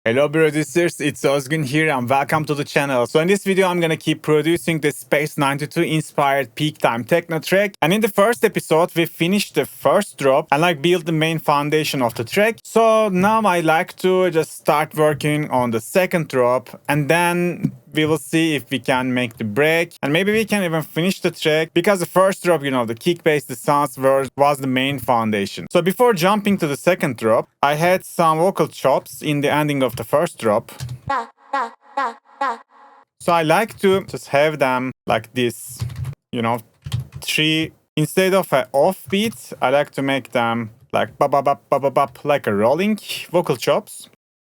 Hello Broducers, it's Ozgun here and welcome to the channel. So in this video I'm gonna keep producing the Space 92 inspired peak time techno track. And in the first episode we finished the first drop and build the main foundation of the track. So now I like to just start working on the second drop and then we will see if we can make the break and maybe we can even finish the track because the first drop, the kick bass, the sounds was the main foundation. So before jumping to the second drop, I had some vocal chops in the ending of the first drop. So I like to just have them like this, three, instead of an off beat, I like to make them like bop, bop, bop, bop, bop, bop, like a rolling vocal chops.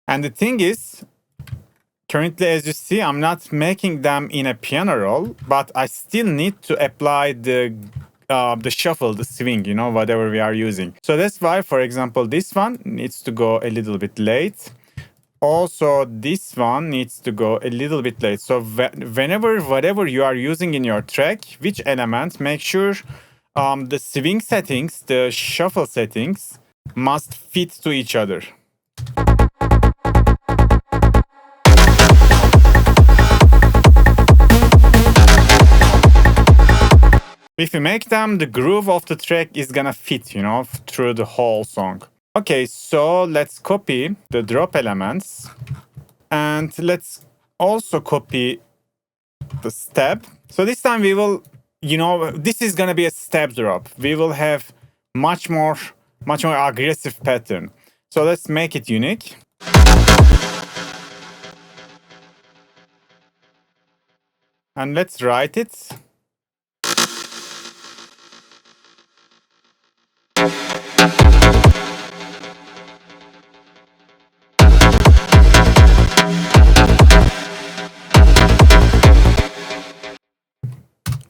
And the thing is, currently, as you see, I'm not making them in a piano roll, but I still need to apply the shuffle, the swing, whatever we are using. So that's why, for example, this one needs to go a little bit late. Also, this one needs to go a little bit late. So whatever you are using in your track, which element, make sure the swing settings, the shuffle settings must fit to each other. If you make them, the groove of the track is gonna fit, through the whole song. Okay, so let's copy the drop elements. And let's also copy the step. So this time we will, this is gonna be a step drop. We will have much more aggressive pattern. So let's make it unique. And let's write it.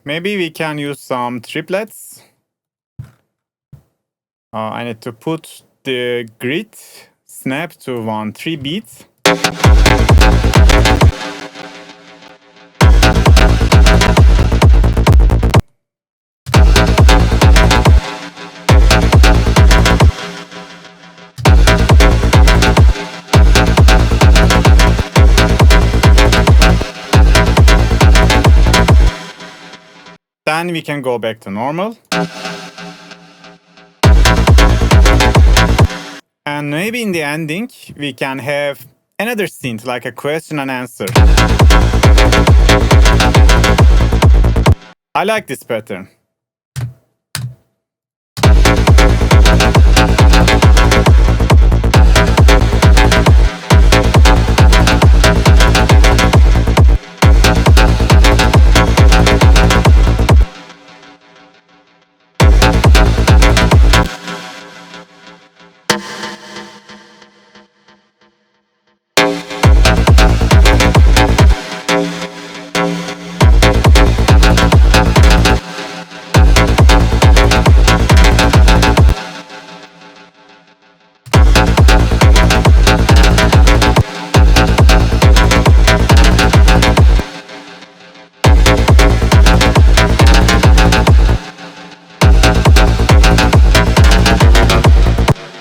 Maybe we can use some triplets. I need to put the grid snap to 1/3 beat. Then we can go back to normal. And maybe in the ending, we can have another synth, like a question and answer. I like this pattern.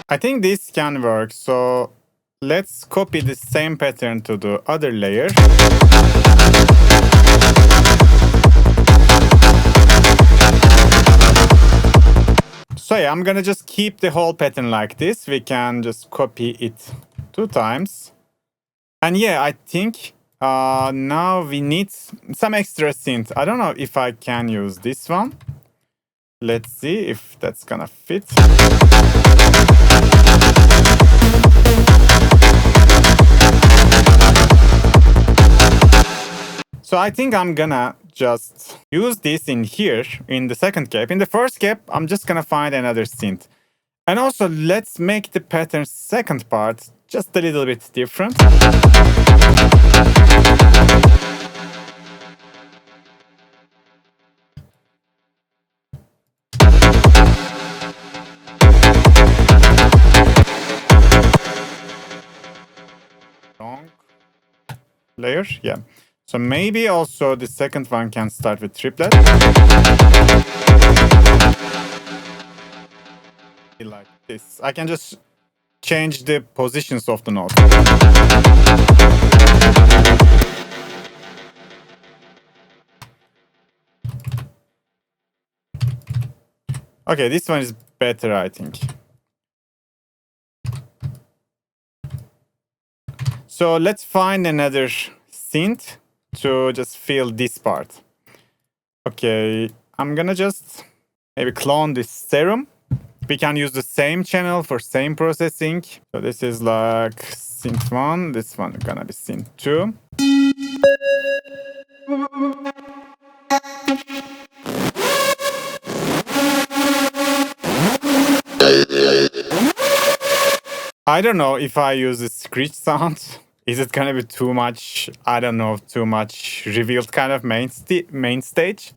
I think this can work, so let's copy the same pattern to the other layer. So yeah, I'm gonna just keep the whole pattern like this. We can just copy it 2 times. And yeah, I think now we need some extra synth. I don't know if I can use this one. Let's see if that's gonna fit. So I think I'm gonna just use this in here in the second cap. In the first cap, I'm just gonna find another synth. And also let's make the pattern second part just a little bit different. Long layer, yeah. So maybe also the second one can start with triplet. Like this. I can just change the positions of the note. Okay, this one is better, I think. So let's find another synth to just fill this part. Okay, I'm gonna just maybe clone this Serum. We can use the same channel for same processing. So this is like synth 1, this one gonna be synth 2. I don't know if I use the screech sound. Is it gonna be too much, I don't know, too much revealed kind of main stage?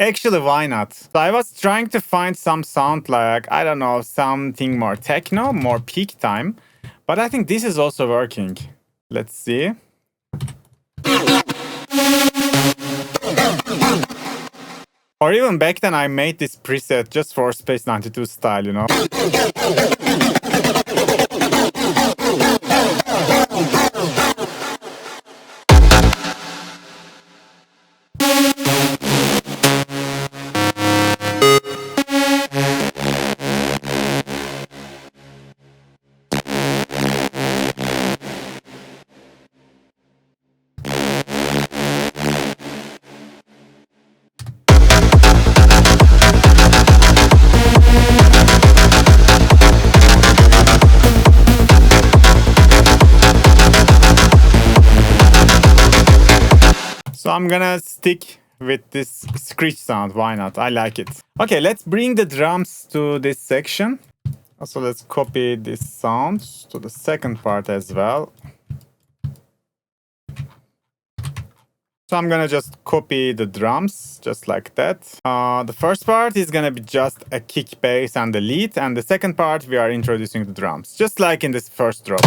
Actually, why not? So I was trying to find some sound like, I don't know, something more techno, more peak time. But I think this is also working. Let's see. Or even back then I made this preset just for Space 92 style, you know? So I'm gonna stick with this screech sound, why not? I like it. Okay, let's bring the drums to this section. Also, let's copy this sound to the second part as well. So I'm gonna just copy the drums, just like that. The first part is gonna be just a kick, bass, and the lead, and the second part we are introducing the drums, just like in this first drop.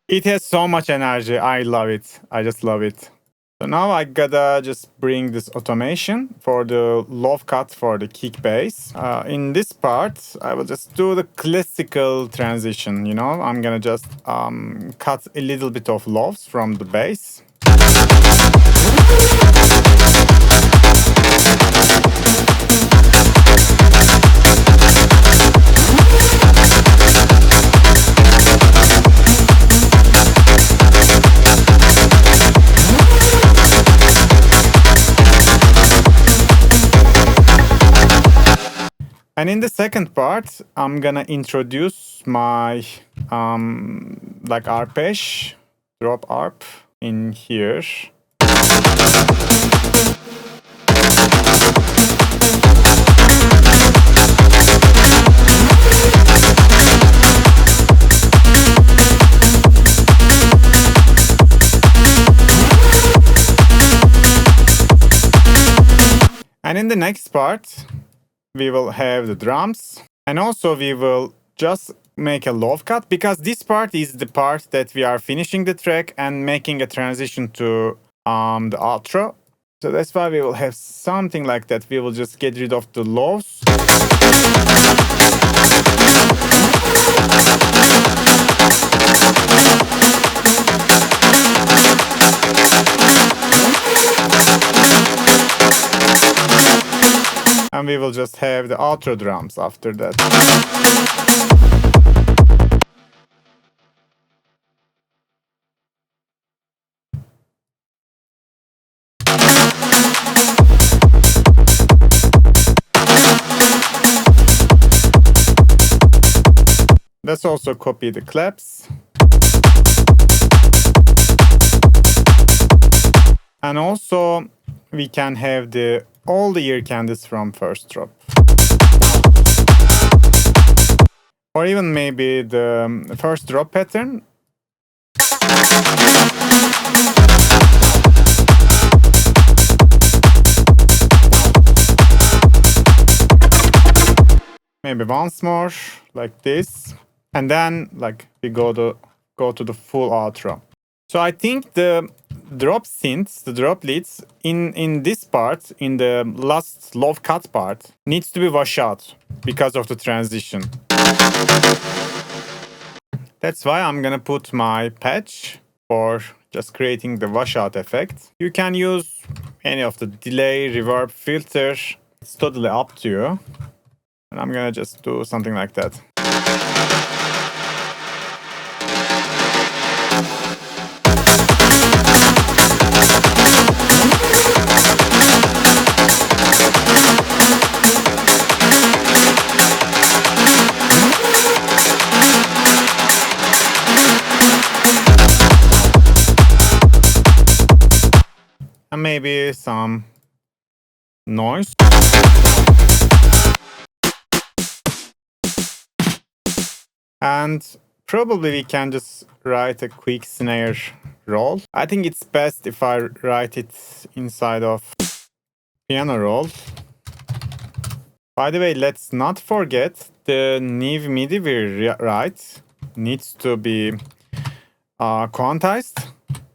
It has so much energy. I love it. I just love it. So now I gotta just bring this automation for the low cut for the kick bass. In this part, I will just do the classical transition, you know. I'm gonna just cut a little bit of lows from the bass. And in the second part, I'm gonna introduce my like arpege, drop arp in here. And in the next part, we will have the drums, and also we will just make a low cut, because this part is the part that we are finishing the track and making a transition to the outro. So that's why we will have something like that. We will just get rid of the lows. will just have the outro drums after that. Let's also copy the claps. And also we can have all the ear candies from first drop. Or even maybe the first drop pattern. Maybe once more, like this. And then like we go to the full outro. So I think the drop synths, the drop leads in this part, in the last low cut part, needs to be washed out because of the transition. That's why I'm gonna put my patch for just creating the washout effect. You can use any of the delay, reverb, filter. It's totally up to you. And I'm gonna just do something like that. And maybe some noise. And probably we can just write a quick snare roll. I think it's best if I write it inside of piano roll. By the way, let's not forget the new MIDI we write needs to be quantized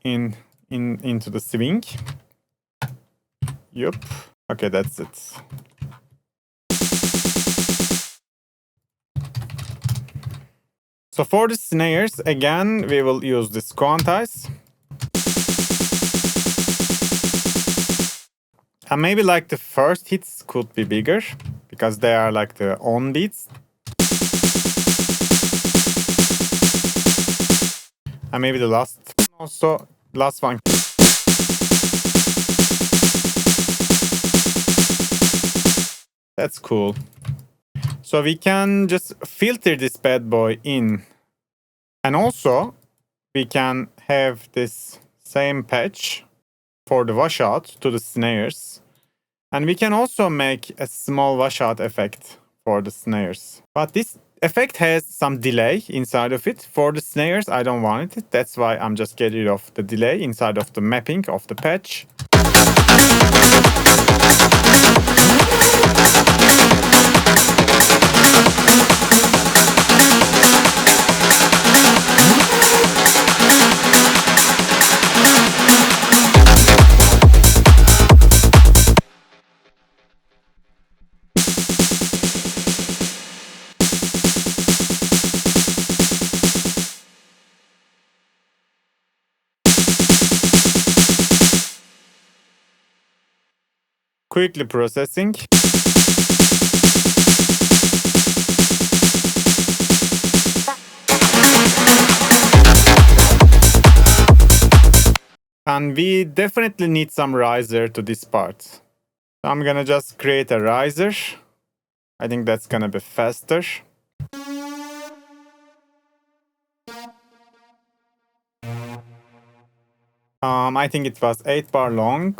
into the swing. Yup. Okay, that's it. So for the snares, again, we will use this quantize. And maybe like the first hits could be bigger because they are like the on beats. And maybe the last one. That's cool. So we can just filter this bad boy in. And also, we can have this same patch for the washout to the snares. And we can also make a small washout effect for the snares. But this effect has some delay inside of it. For the snares, I don't want it. That's why I'm just getting rid of the delay inside of the mapping of the patch. Quickly processing. And we definitely need some riser to this part. So I'm gonna just create a riser. I think that's gonna be faster. I think it was 8 bar long.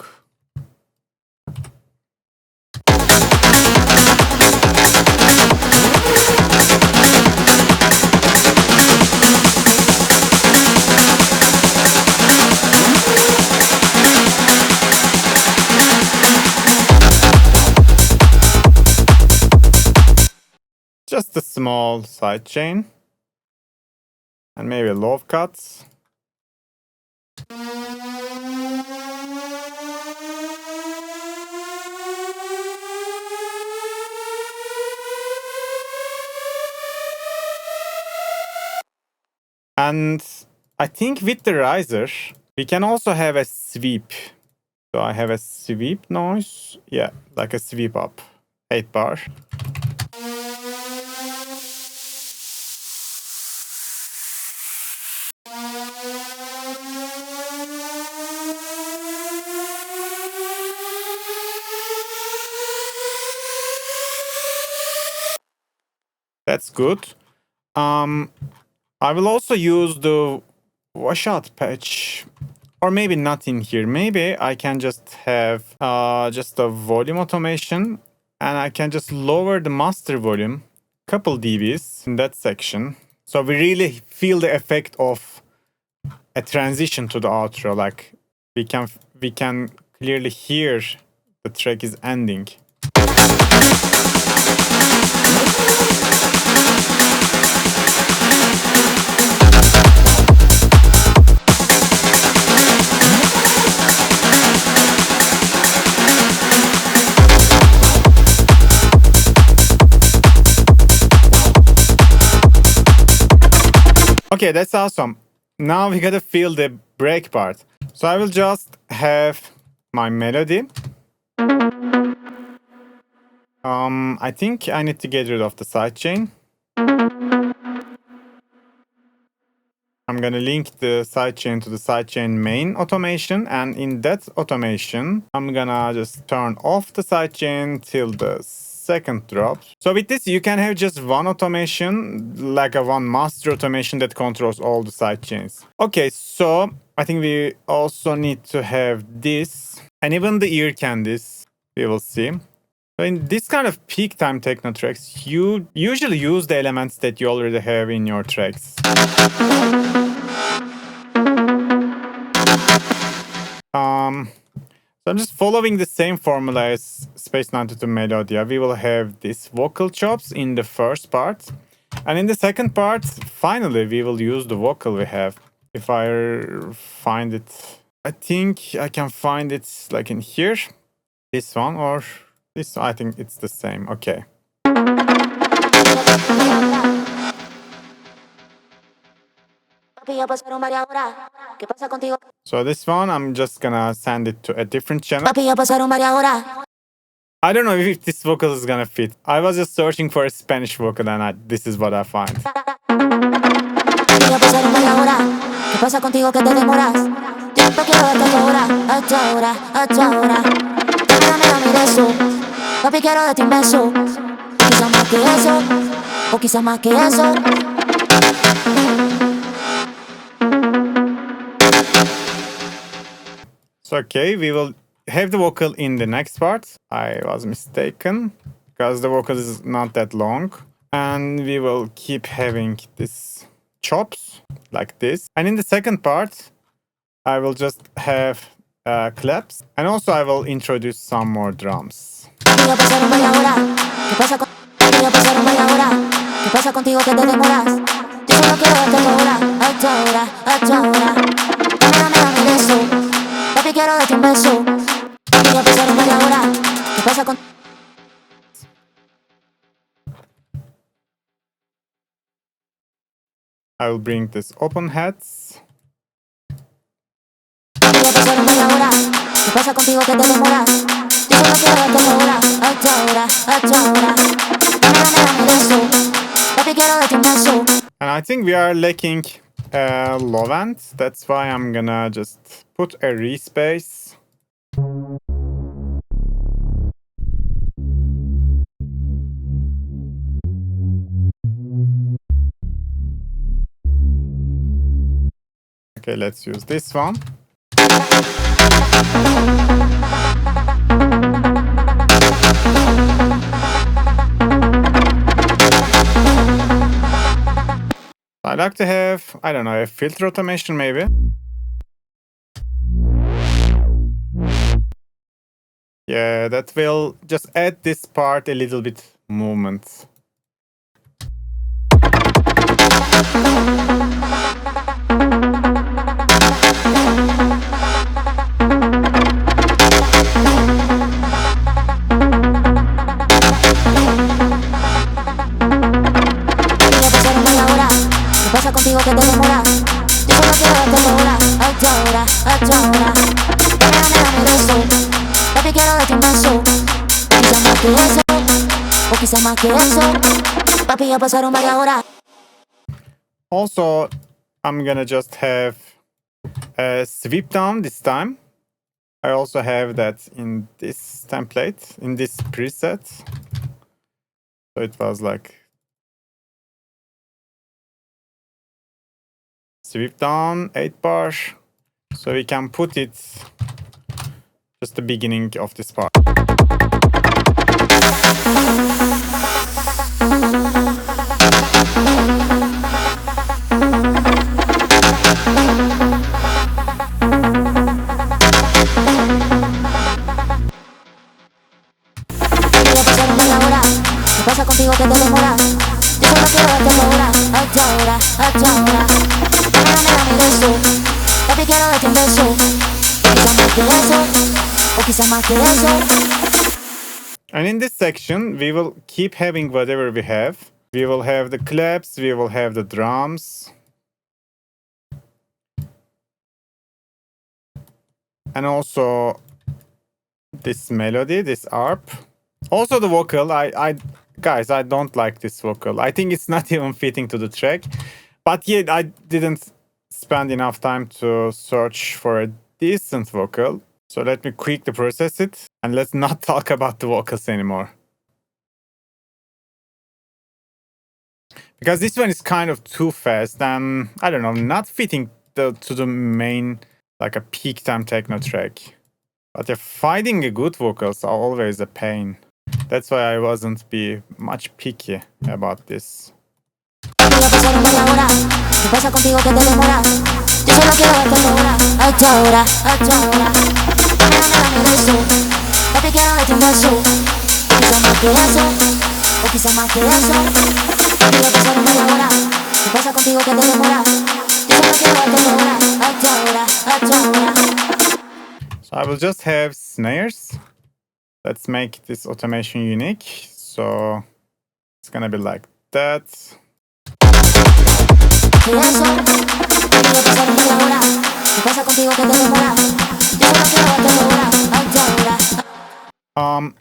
Just a small side chain. And maybe low cuts. And I think with the riser, we can also have a sweep. So I have a sweep noise. Yeah, like a sweep up. 8 bar. That's good. I will also use the washout patch, or maybe not in here. Maybe I can just have just a volume automation, and I can just lower the master volume couple dBs in that section. So we really feel the effect of a transition to the outro. Like we can clearly hear the track is ending. Okay, that's awesome. Now we gotta feel the break part. So I will just have my melody. I think I need to get rid of the sidechain. I'm gonna link the sidechain to the sidechain main automation, and in that automation, I'm gonna just turn off the sidechain till the second drop. So with this, you can have just one automation, like a one master automation that controls all the sidechains. Okay, so I think we also need to have this, and even the ear candies, we will see. So in this kind of peak time techno tracks, you usually use the elements that you already have in your tracks. So I'm just following the same formula as Space 92 Melodia. We will have these vocal chops in the first part. And in the second part, finally, we will use the vocal we have. If I find it, I think I can find it like in here. This one or this one. I think it's the same. Okay. So this one, I'm just gonna send it to a different channel. I don't know if this vocal is gonna fit. I was just searching for a Spanish vocal, and this is what I find. So okay, we will have the vocal in the next part. I was mistaken because the vocal is not that long. And we will keep having this chops like this. And in the second part, I will just have claps. And also I will introduce some more drums. I will bring this open hats. And I think we are lacking low end. That's why I'm gonna just put a respace. Okay, let's use this one. I like to have, I don't know, a filter automation maybe. Yeah, that will just add this part a little bit movement. o quizá más que eso. Papi, ya pasaron varias horas. Also, I'm gonna just have a sweep down this time. I also have that in this template, in this preset. So it was like sweep down 8 bars. So we can put it just the beginning of this part. Pasa contigo que te demora. Yo solo quiero verte ahora, ahora. Dame beso. Papi, quiero darte un beso. O quizá más que eso. And in this section, we will keep having whatever we have. We will have the claps, we will have the drums. And also this melody, this arp. Also the vocal, guys, I don't like this vocal. I think it's not even fitting to the track. But yet I didn't spend enough time to search for a decent vocal. So let me quickly process it and let's not talk about the vocals anymore. Because this one is kind of too fast and, I don't know, not fitting to the main, like a peak time techno track. But finding a good vocals are always a pain. That's why I wasn't be much picky about this. So I will just have snares. Let's make this automation unique. So it's gonna be like that.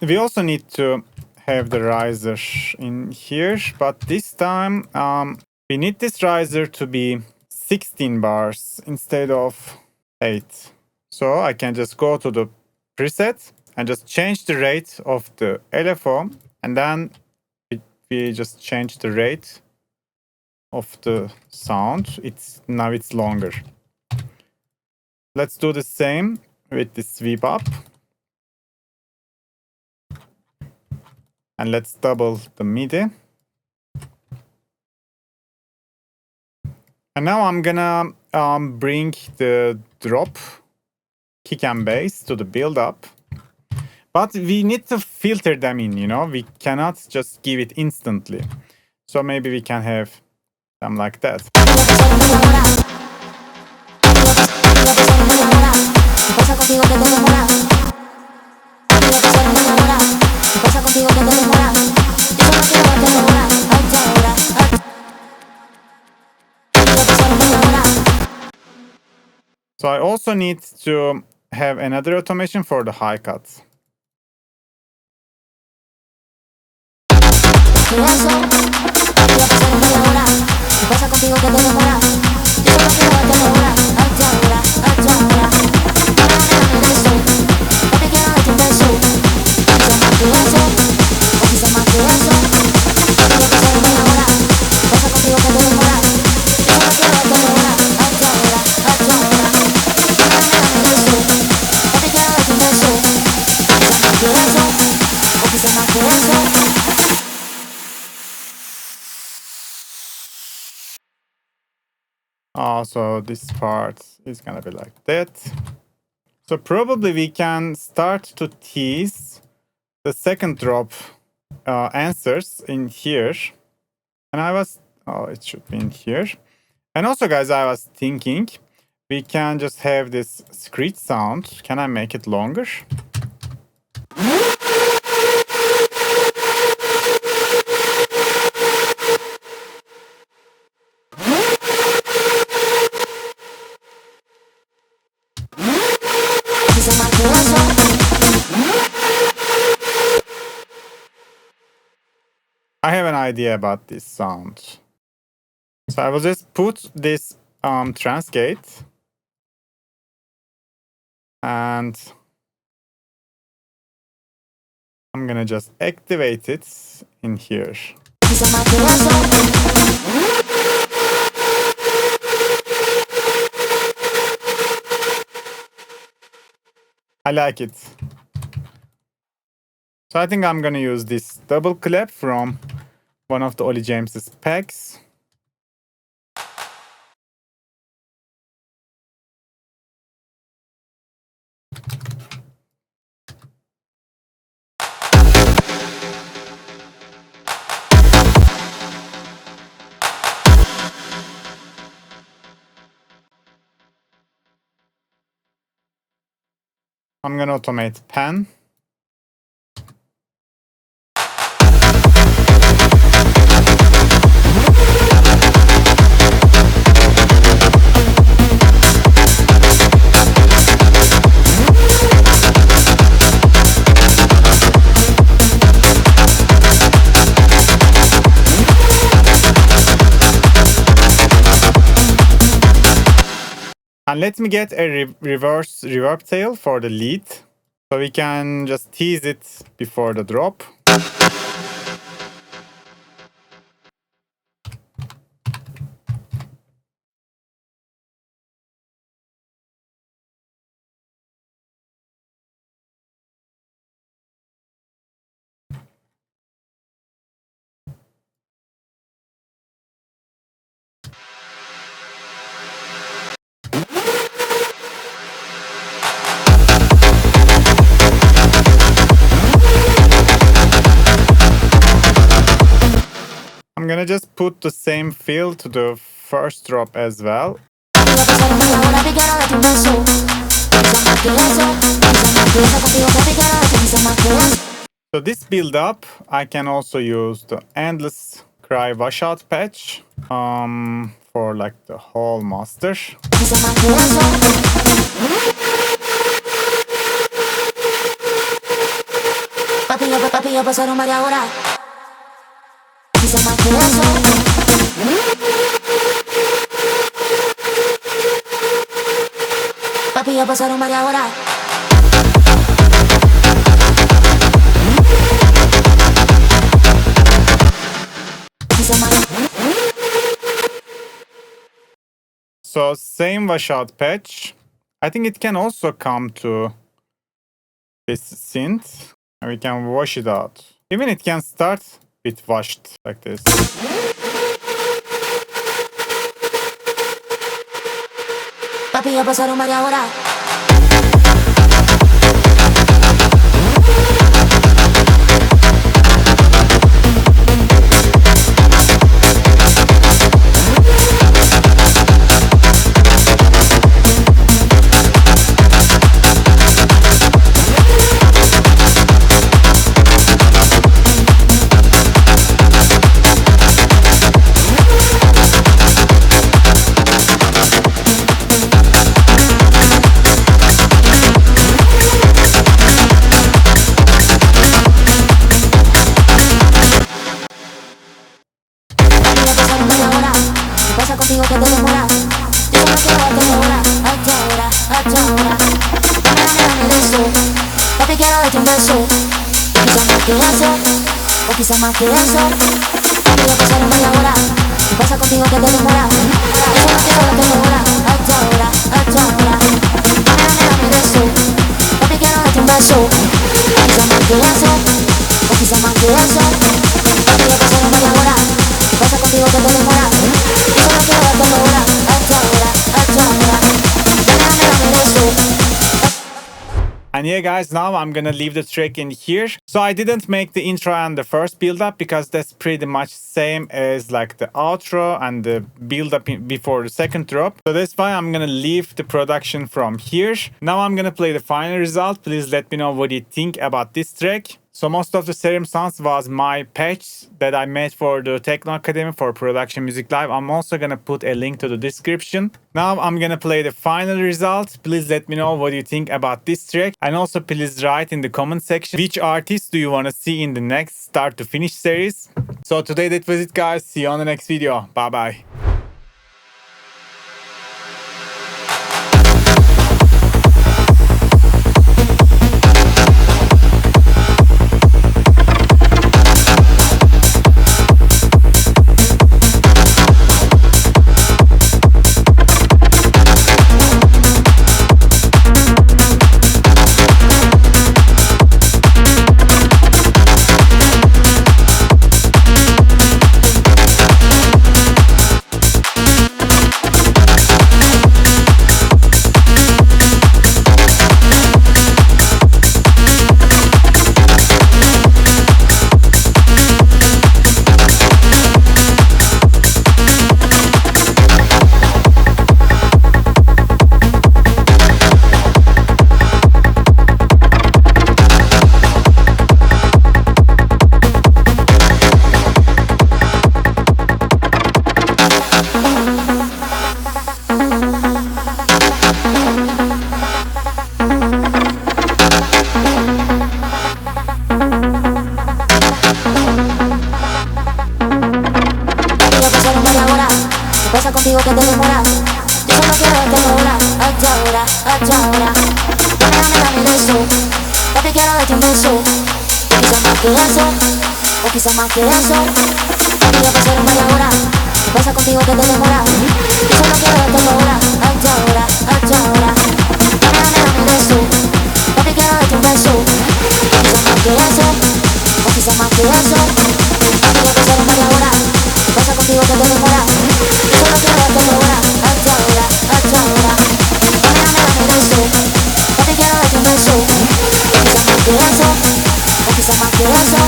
We also need to have the riser in here, but this time we need this riser to be 16 bars instead of 8. So I can just go to the preset and just change the rate of the LFO, and then we just change the rate of the sound. Now it's longer. Let's do the same with the sweep up. And let's double the MIDI. And now I'm gonna bring the drop, kick and bass to the build up. But we need to filter them in, we cannot just give it instantly. So maybe we can have them like that. So I also need to have another automation for the high cut. So this part is gonna be like that. So probably we can start to tease the second drop answers in here. And it should be in here. And also, guys, I was thinking we can just have this screech sound. Can I make it longer? idea about this sound. So I will just put this trance gate and I'm gonna just activate it in here. I like it. So I think I'm gonna use this double clap from one of the Ollie James's packs. I'm gonna automate pan. And let me get a reverse reverb tail for the lead, so we can just tease it before the drop. I'm gonna just put the same feel to the first drop as well. So this build up, I can also use the endless cry washout patch for like the whole master. So same washout patch. I think it can also come to this synth and we can wash it out. Even it can start with washed like this. Quizá más que eso, voy a pasar media hora. ¿Qué pasa contigo que te demora? Eso no quiero lo que ahora, hasta ahora, hasta ahora. Dame de eso, papi quiero darte un beso. Quizá más que eso, o quizá más que eso. Voy a pasar media hora. ¿Qué pasa contigo que te demora? Eso no quiero darte ahora, hasta ahora, hasta ahora. Dame de eso. And yeah guys, now I'm gonna leave the track in here. So I didn't make the intro and the first build up because that's pretty much same as like the outro and the build up before the second drop. So that's why I'm gonna leave the production from here. Now I'm gonna play the final result. Please let me know what you think about this track. So most of the Serum sounds was my patch that I made for the Techno Academy for Production Music Live. I'm also gonna put a link to the description. Now I'm gonna play the final result. Please let me know what you think about this track. And also please write in the comment section which artist do you wanna see in the next start to finish series. So today that was it, guys. See you on the next video. Bye bye. Contigo que te demoras. Yo solo quiero verte ahora, ahora. Dame de eso. Papi, quiero darte un beso. O quizás más que eso. O quizás más que eso. Papi, ya pasaron media hora. ¿Qué pasa contigo que te demoras? Yo solo quiero verte ahora, ahora. Dame de eso. Papi, quiero darte un beso. O quizás más que eso. O quizás más que eso. Papi, ya pasaron media hora. ¿Qué pasa contigo que te demoras? Yo solo quiero darte ahora, ahora. Dame de eso. Papi, quiero darte un beso. O quizás más que eso. O quizás más que eso.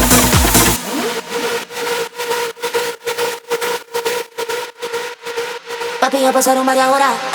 Papi, ya pasaron varias horas.